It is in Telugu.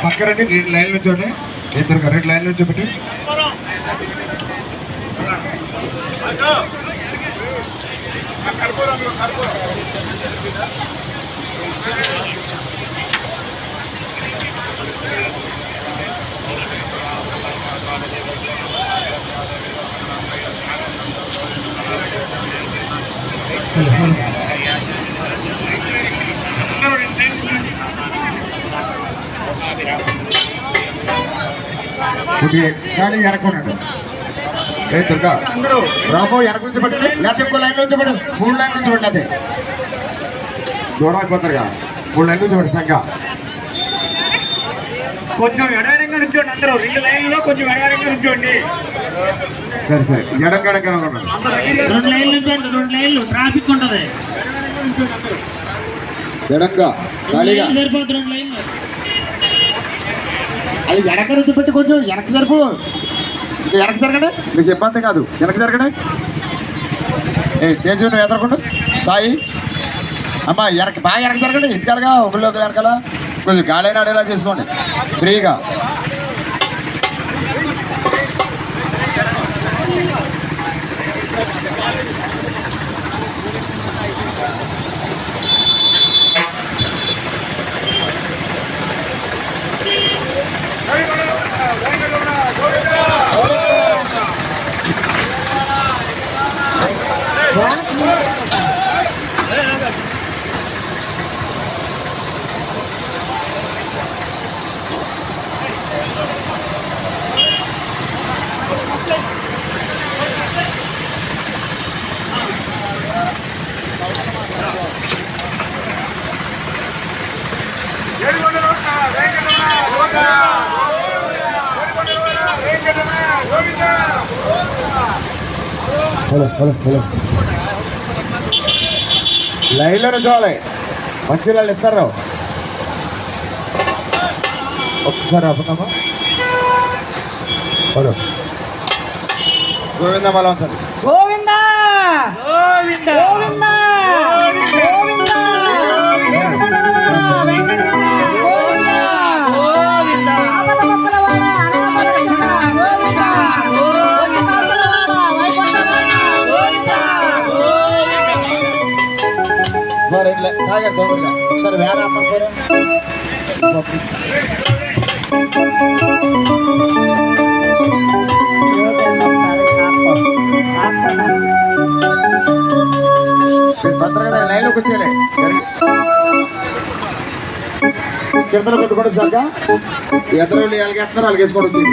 పక్క రండి, 2 లైన్లు నుంచోండి. ఇద్దరు 2 లైన్లు నుంచి పెట్టి కానీ వెనక్కున్నాడు. ఏ దుర్గా రాబో వెనక నుంచి పట్టండి, లేకపోతే ఇంకో లైన్ నుంచి పడు. 3 లైన్ నుంచి పడి అదే దూరం అయిపోతారుగా. 3 లైన్ నుంచి పడి సంఖ్య కొంచెం ఎడగడంగా నుంచోండి. అందరూ 2 లైన్లో కొంచెం ఎడగడంగా నుంచోండి. సరే సరే ఎడంగా ఉన్నాడు. 2 లైన్లు నుంచోండి. 2 లైన్లు ట్రాఫిక్ ఉంటుంది. ఎడంగా ఖాళీగా సరిపోతుంది. 2 లైన్లు అది వెనక నుంచి పెట్టి కొంచెం వెనక్కి సరిపో. ఇంకా వెనక్కి జరగండి, మీకు ఇబ్బంది కాదు. వెనక్కి జరగండి. ఏ తేజు నువ్వు ఎదరకుండా సాయి అమ్మ వెనక్కి బాగా వెనక్కి జరగండి. ఇంటికాలగా ఒకళ్ళొక వెనకాల కొంచెం గాలైన ఆడేలా చేసుకోండి ఫ్రీగా. హలో హలో హలో లైన్లో చూడాలి. మంచి వాళ్ళు ఇస్తారు. ఒక్కసారి అప్పుడమ్మా హలో గోవింద మళ్ళా ఉంచండి. గోవిందా గోవిందా గోవిందా ఒకసారి వేరే అమ్మకపోయారా తొందరగా లైన్లోకి వచ్చేయాలి. చిరతలు కొట్టుకోండి సార్. ఎద్దరు వాళ్ళు ఎలాగేస్తున్నారు అలాగేసుకోండి. వచ్చింది